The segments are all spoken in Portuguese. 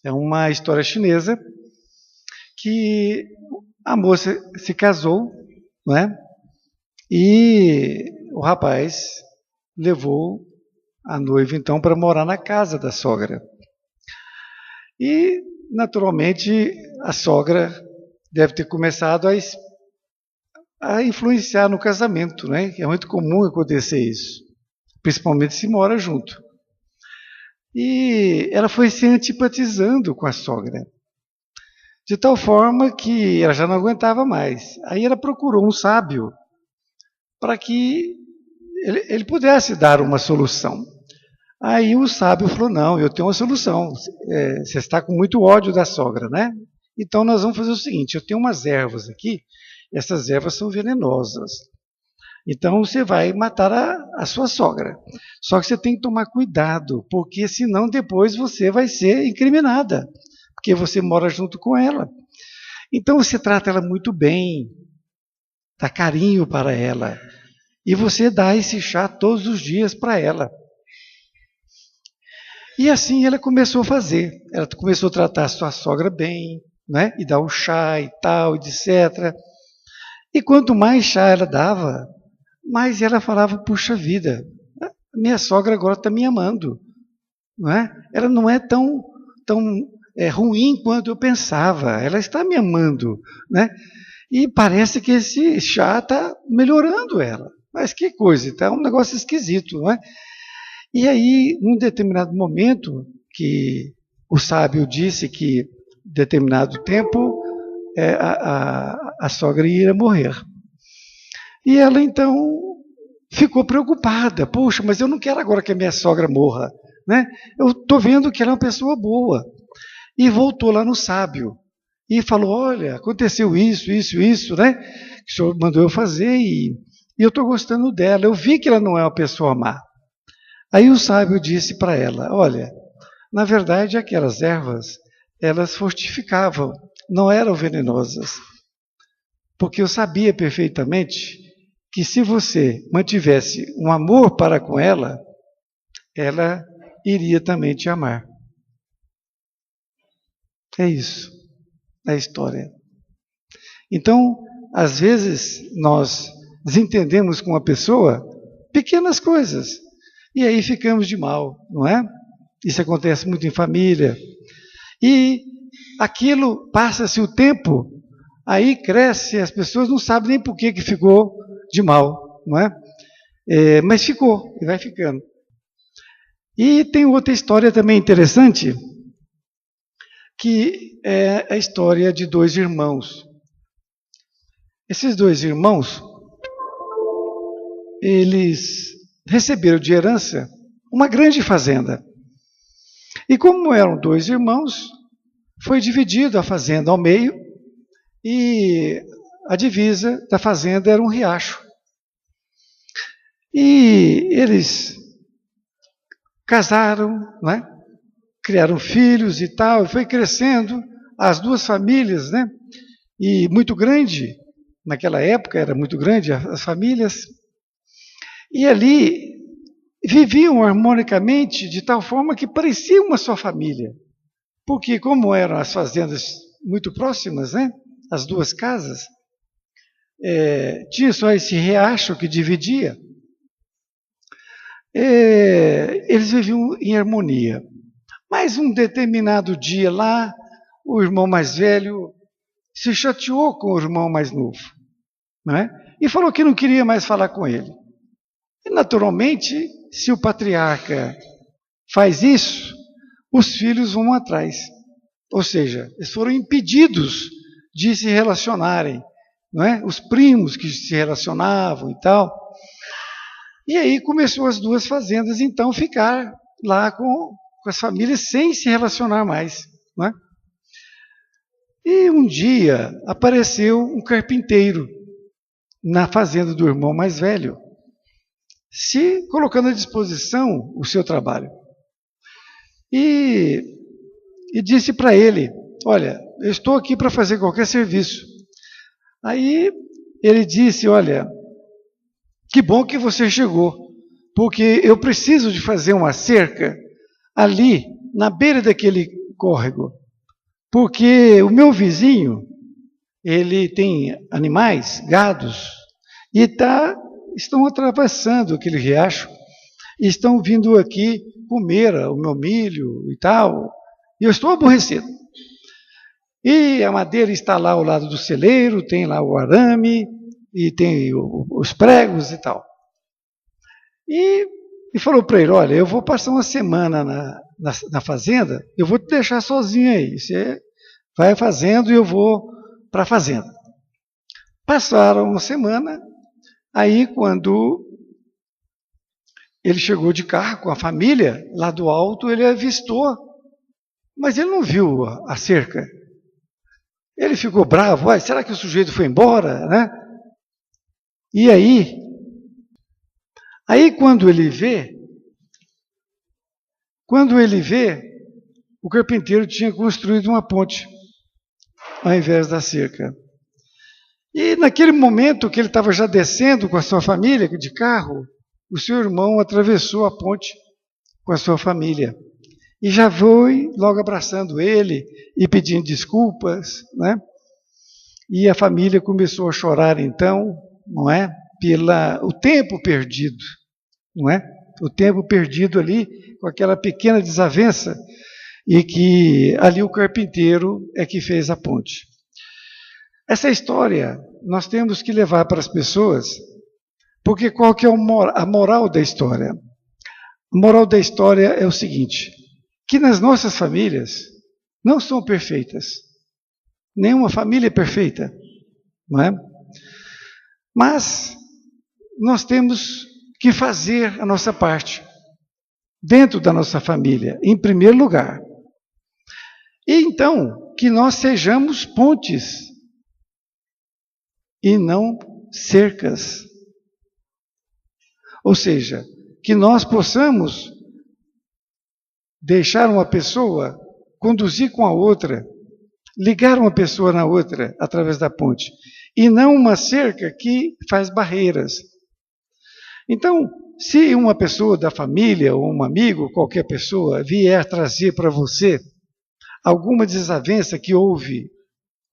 É uma história chinesa que a moça se casou, não é? E o rapaz levou a noiva, então, para morar na casa da sogra. E, naturalmente, a sogra deve ter começado a influenciar no casamento, né? É muito comum acontecer isso, principalmente se mora junto. E ela foi se antipatizando com a sogra, de tal forma que ela já não aguentava mais. Aí ela procurou um sábio para que ele pudesse dar uma solução. Aí o sábio falou: não, eu tenho uma solução. Você está com muito ódio da sogra, né? Então nós vamos fazer o seguinte: eu tenho umas ervas aqui, essas ervas são venenosas. Então você vai matar a sua sogra. Só que você tem que tomar cuidado, porque senão depois você vai ser incriminada, porque você mora junto com ela. Então você trata ela muito bem, dá carinho para ela, e você dá esse chá todos os dias para ela. E assim ela começou a fazer. Ela começou a tratar a sua sogra bem, né? E dar o chá e tal, etc. E quanto mais chá ela dava, mais ela falava: puxa vida, minha sogra agora está me amando, não é? Ela não é tão ruim quanto eu pensava, ela está me amando, né? E parece que esse chá está melhorando ela. Mas que coisa, está um negócio esquisito, não é? E aí, num determinado momento, que o sábio disse que, determinado tempo, a sogra ia morrer. E ela, então, ficou preocupada. Poxa, mas eu não quero agora que a minha sogra morra, né? Eu estou vendo que ela é uma pessoa boa. E voltou lá no sábio. E falou: olha, aconteceu isso, né? Que o senhor mandou eu fazer e eu estou gostando dela. Eu vi que ela não é uma pessoa má. Aí o sábio disse para ela: olha, na verdade aquelas ervas, elas fortificavam, não eram venenosas. Porque eu sabia perfeitamente que se você mantivesse um amor para com ela, ela iria também te amar. É isso, é a história. Então, às vezes, nós desentendemos com uma pessoa pequenas coisas, e aí ficamos de mal, não é? Isso acontece muito em família. E aquilo, passa-se o tempo, aí cresce, as pessoas não sabem nem por que ficou de mal, não é? Mas ficou, e vai ficando. E tem outra história também interessante, que é a história de dois irmãos. Esses dois irmãos, eles receberam de herança uma grande fazenda. E como eram dois irmãos, foi dividida a fazenda ao meio e a divisa da fazenda era um riacho. E eles casaram, né? Criaram filhos e tal, e foi crescendo as duas famílias, né? E muito grande, naquela época era muito grande as famílias, e ali viviam harmonicamente de tal forma que parecia uma só família. Porque como eram as fazendas muito próximas, né? As duas casas, tinha só esse riacho que dividia, eles viviam em harmonia. Mas um determinado dia lá, o irmão mais velho se chateou com o irmão mais novo, não é? E falou que não queria mais falar com ele. E, naturalmente, se o patriarca faz isso, os filhos vão atrás. Ou seja, eles foram impedidos de se relacionarem, não é? Os primos que se relacionavam e tal. E aí começou as duas fazendas, então, ficar lá com as famílias sem se relacionar mais, não é? E um dia apareceu um carpinteiro na fazenda do irmão mais velho, se colocando à disposição o seu trabalho. E disse para ele: olha, eu estou aqui para fazer qualquer serviço. Aí ele disse: olha, que bom que você chegou, porque eu preciso de fazer uma cerca ali, na beira daquele córrego, porque o meu vizinho, ele tem animais, gados, e estão atravessando aquele riacho, e estão vindo aqui comer o meu milho e tal, e eu estou aborrecido. E a madeira está lá ao lado do celeiro, tem lá o arame, e tem os pregos e tal. E falou para ele, olha, eu vou passar uma semana na fazenda, eu vou te deixar sozinho aí, você vai fazendo e eu vou para a fazenda. Passaram uma semana, aí quando ele chegou de carro com a família, lá do alto ele avistou, mas ele não viu a cerca. Ele ficou bravo, será que o sujeito foi embora, né? E aí quando ele vê, o carpinteiro tinha construído uma ponte, ao invés da cerca. E naquele momento que ele estava já descendo com a sua família de carro, o seu irmão atravessou a ponte com a sua família. E já foi logo abraçando ele e pedindo desculpas, né? E a família começou a chorar então, não é? O tempo perdido, não é? O tempo perdido ali com aquela pequena desavença e que ali o carpinteiro é que fez a ponte. Essa história nós temos que levar para as pessoas, porque qual que é a moral da história? A moral da história é o seguinte, que nas nossas famílias não são perfeitas. Nenhuma família é perfeita, não é? Mas nós temos que fazer a nossa parte dentro da nossa família, em primeiro lugar. E então, que nós sejamos pontes e não cercas. Ou seja, que nós possamos deixar uma pessoa conduzir com a outra, ligar uma pessoa na outra através da ponte, e não uma cerca que faz barreiras. Então, se uma pessoa da família, ou um amigo, qualquer pessoa, vier trazer para você alguma desavença que houve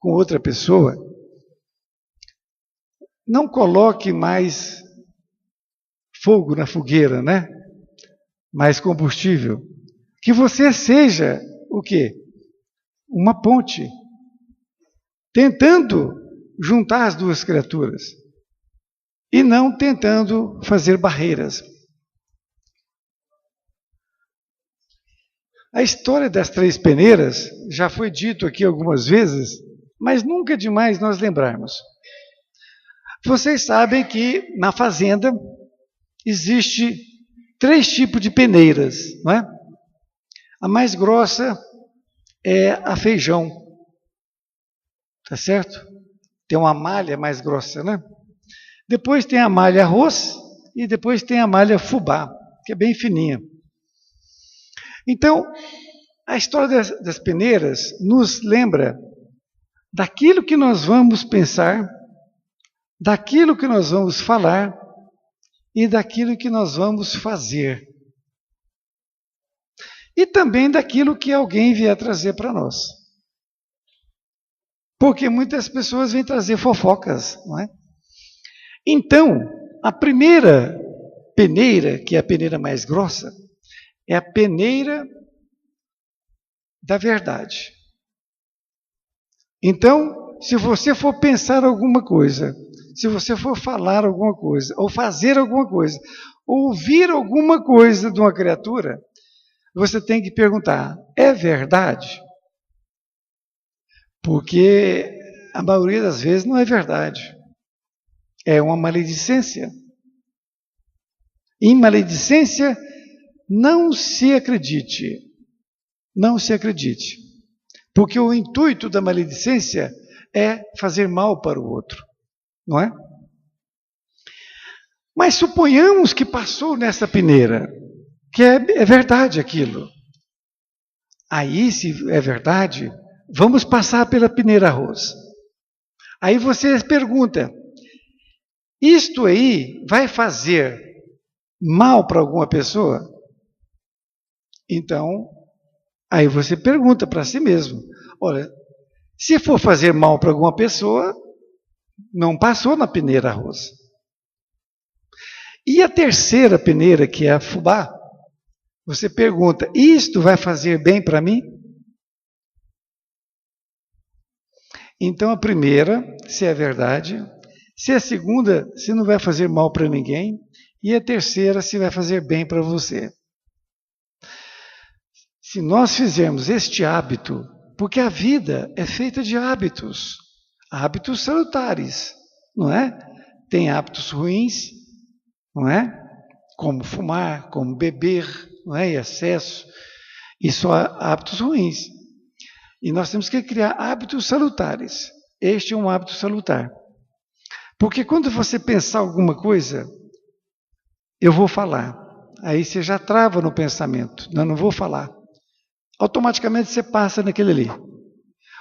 com outra pessoa, não coloque mais fogo na fogueira, né? Mais combustível. Que você seja o quê? Uma ponte, tentando juntar as duas criaturas e não tentando fazer barreiras. A história das três peneiras já foi dito aqui algumas vezes, mas nunca é demais nós lembrarmos. Vocês sabem que na fazenda existe 3 tipos de peneiras, não é? A mais grossa é a feijão, tá certo? Tem uma malha mais grossa, né? Depois tem a malha arroz e depois tem a malha fubá, que é bem fininha. Então, a história das peneiras nos lembra daquilo que nós vamos pensar, daquilo que nós vamos falar e daquilo que nós vamos fazer. E também daquilo que alguém vier trazer para nós. Porque muitas pessoas vêm trazer fofocas, não é? Então, a primeira peneira, que é a peneira mais grossa, é a peneira da verdade. Então, se você for pensar alguma coisa, se você for falar alguma coisa, ou fazer alguma coisa, ou ouvir alguma coisa de uma criatura, você tem que perguntar, é verdade? Porque a maioria das vezes não é verdade. É uma maledicência. Em maledicência, não se acredite. Não se acredite. Porque o intuito da maledicência é fazer mal para o outro. Não é? Mas suponhamos que passou nessa peneira, que é verdade aquilo. Aí, se é verdade, vamos passar pela peneira arroz. Aí você pergunta, isto aí vai fazer mal para alguma pessoa? Então, Aí você pergunta para si mesmo, olha, se for fazer mal para alguma pessoa, não passou na peneira arroz. E a terceira peneira, que é a fubá, você pergunta, isto vai fazer bem para mim? Então a primeira, se é verdade, se a segunda, se não vai fazer mal para ninguém, e a terceira, se vai fazer bem para você. Se nós fizermos este hábito, porque a vida é feita de hábitos salutares, não é? Tem hábitos ruins, não é? Como fumar, como beber, não é? Em excesso, isso há hábitos ruins. E nós temos que criar hábitos salutares. Este é um hábito salutar. Porque quando você pensar alguma coisa, eu vou falar. Aí você já trava no pensamento. Não vou falar. Automaticamente você passa naquele ali.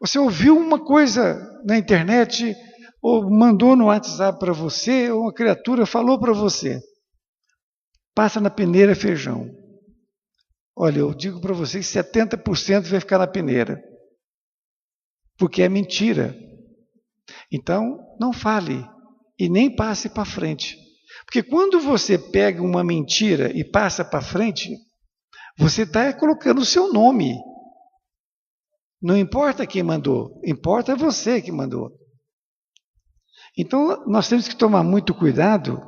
Você ouviu uma coisa na internet, ou mandou no WhatsApp para você, ou uma criatura falou para você. Passa na peneira feijão. Olha, eu digo para vocês que 70% vai ficar na peneira. Porque é mentira. Então, não fale e nem passe para frente. Porque quando você pega uma mentira e passa para frente, você está colocando o seu nome. Não importa quem mandou, importa você que mandou. Então, nós temos que tomar muito cuidado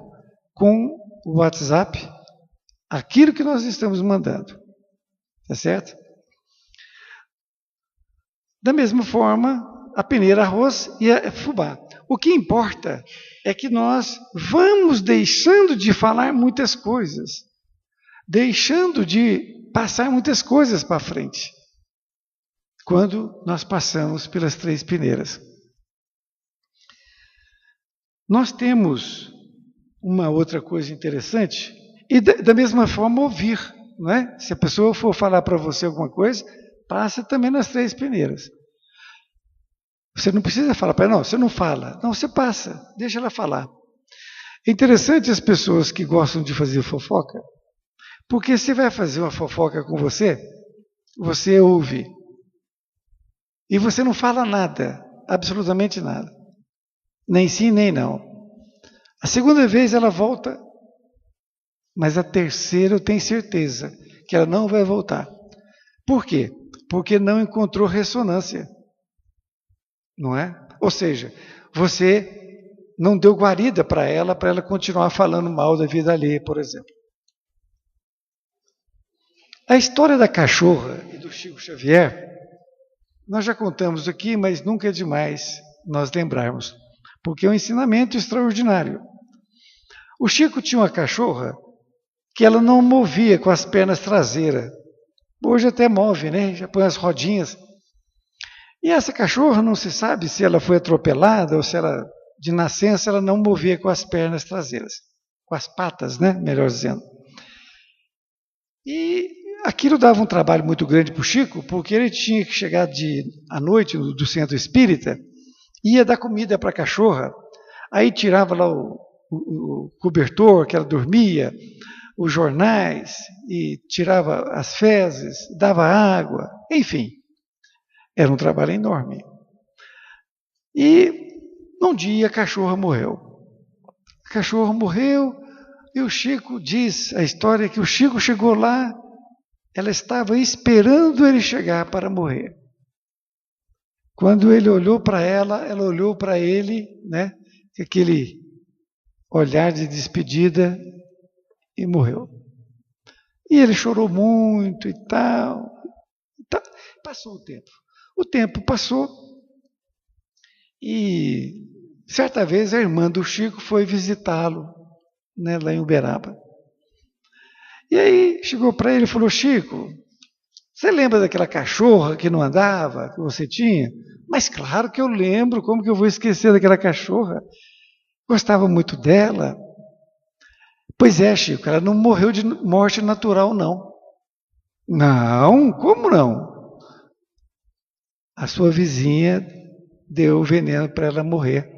com o WhatsApp, aquilo que nós estamos mandando. Tá certo? Da mesma forma, a peneira arroz e a fubá. O que importa é que nós vamos deixando de falar muitas coisas, deixando de passar muitas coisas para frente, quando nós passamos pelas 3 peneiras. Nós temos uma outra coisa interessante, e da mesma forma ouvir, não é? Se a pessoa for falar para você alguma coisa, passa também nas 3 peneiras. Você não precisa falar para ela, não, você não fala. Não, você passa, deixa ela falar. É interessante as pessoas que gostam de fazer fofoca, porque se vai fazer uma fofoca com você, você ouve. E você não fala nada, absolutamente nada. Nem sim, nem não. A segunda vez ela volta, mas a terceira eu tenho certeza que ela não vai voltar. Por quê? Porque não encontrou ressonância. Não é? Ou seja, você não deu guarida para ela continuar falando mal da vida alheia, por exemplo. A história da cachorra e do Chico Xavier, nós já contamos aqui, mas nunca é demais nós lembrarmos, porque é um ensinamento extraordinário. O Chico tinha uma cachorra que ela não movia com as pernas traseiras. Hoje até move, né? Já põe as rodinhas. E essa cachorra não se sabe se ela foi atropelada ou se ela, de nascença, ela não movia com as pernas traseiras. Com as patas, né? Melhor dizendo. E aquilo dava um trabalho muito grande para o Chico, porque ele tinha que chegar à noite do centro espírita, ia dar comida para a cachorra, aí tirava lá o cobertor que ela dormia, os jornais, e tirava as fezes, dava água, enfim. Era um trabalho enorme. E num dia a cachorra morreu. A cachorra morreu e o Chico diz a história que o Chico chegou lá, ela estava esperando ele chegar para morrer. Quando ele olhou para ela olhou para ele, né, com aquele olhar de despedida e morreu. E ele chorou muito e tal. Passou o tempo. O tempo passou e certa vez a irmã do Chico foi visitá-lo, né, lá em Uberaba. E aí chegou para ele e falou, Chico, você lembra daquela cachorra que não andava, que você tinha? Mas claro que eu lembro, como que eu vou esquecer daquela cachorra? Gostava muito dela. Pois é, Chico, ela não morreu de morte natural, não. Não? Como não? A sua vizinha deu veneno para ela morrer.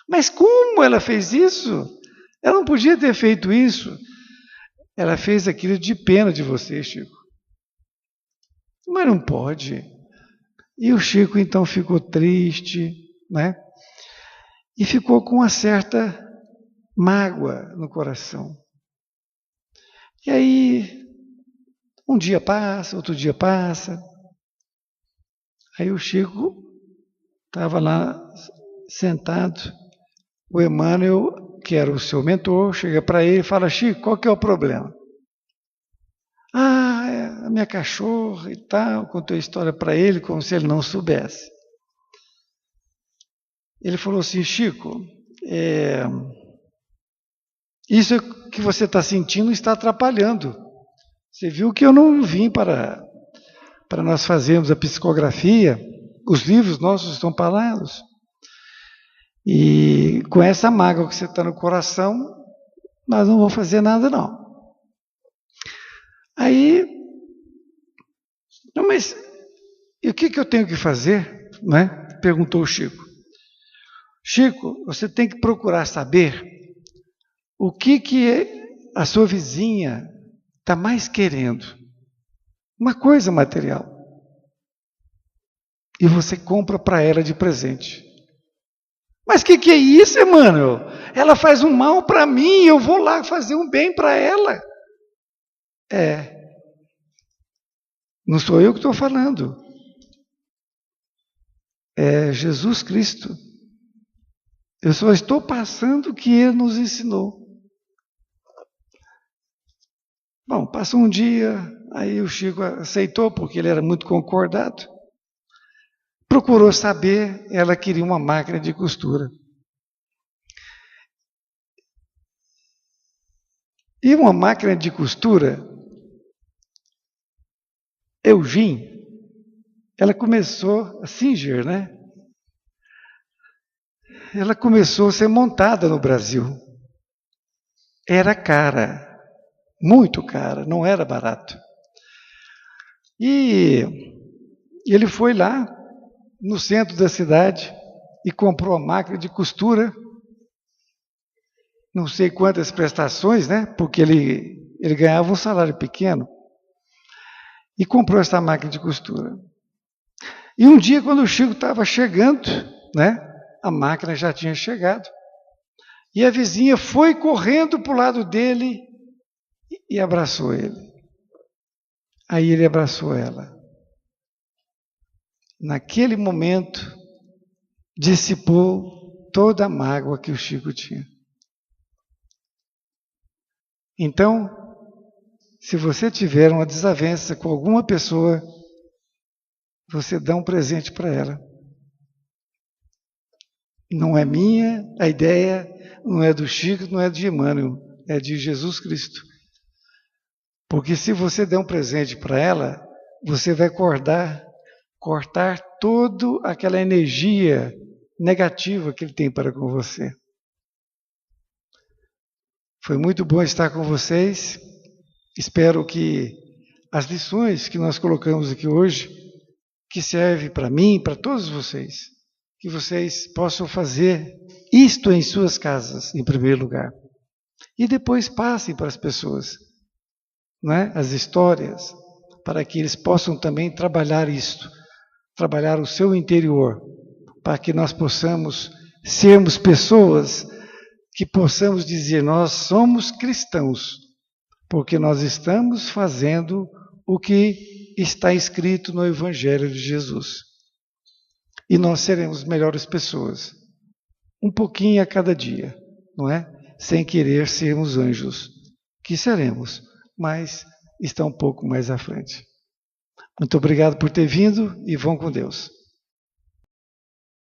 Mas como ela fez isso? Ela não podia ter feito isso. Ela fez aquilo de pena de você, Chico. Mas não pode. E o Chico então ficou triste, né? E ficou com uma certa mágoa no coração. E aí, um dia passa, outro dia passa. Aí o Chico estava lá sentado. O Emmanuel, que era o seu mentor, chega para ele e fala: Chico, qual que é o problema? Ah, é a minha cachorra e tal. Contou a história para ele como se ele não soubesse. Ele falou assim: Chico, isso que você está sentindo está atrapalhando. Você viu que eu não vim para nós fazermos a psicografia, os livros nossos estão parados. E com essa mágoa que você está no coração, nós não vamos fazer nada, não. Aí, mas e o que eu tenho que fazer? Né? Perguntou o Chico. Chico, você tem que procurar saber o que a sua vizinha está mais querendo. Uma coisa material. E você compra para ela de presente. Mas que é isso, Emmanuel? Ela faz um mal para mim, eu vou lá fazer um bem para ela. Não sou eu que estou falando. É Jesus Cristo. Eu só estou passando o que Ele nos ensinou. Bom, passou um dia, aí o Chico aceitou, porque ele era muito concordado. Procurou saber, ela queria uma máquina de costura. E uma máquina de costura, Eugênia, ela começou a Singer, né? Ela começou a ser montada no Brasil. Era cara, muito cara, não era barato. E ele foi lá, no centro da cidade, e comprou a máquina de costura. Não sei quantas prestações, né? Porque ele ganhava um salário pequeno. E comprou essa máquina de costura. E um dia, quando o Chico estava chegando, né? A máquina já tinha chegado. E a vizinha foi correndo para o lado dele e abraçou ele. Aí ele abraçou ela. Naquele momento, dissipou toda a mágoa que o Chico tinha. Então, se você tiver uma desavença com alguma pessoa, você dá um presente para ela. Não é minha a ideia, não é do Chico, não é de Emmanuel, é de Jesus Cristo. Porque se você der um presente para ela, você vai cortar toda aquela energia negativa que ele tem para com você. Foi muito bom estar com vocês. Espero que as lições que nós colocamos aqui hoje, que servem para mim, para todos vocês, que vocês possam fazer isto em suas casas, em primeiro lugar. E depois passem para as pessoas, não é? As histórias, para que eles possam também trabalhar isto, trabalhar o seu interior, para que nós possamos sermos pessoas que possamos dizer, nós somos cristãos, porque nós estamos fazendo o que está escrito no Evangelho de Jesus. E nós seremos melhores pessoas, um pouquinho a cada dia, não é? Sem querer sermos anjos, que seremos, mas está um pouco mais à frente. Muito obrigado por ter vindo e vão com Deus.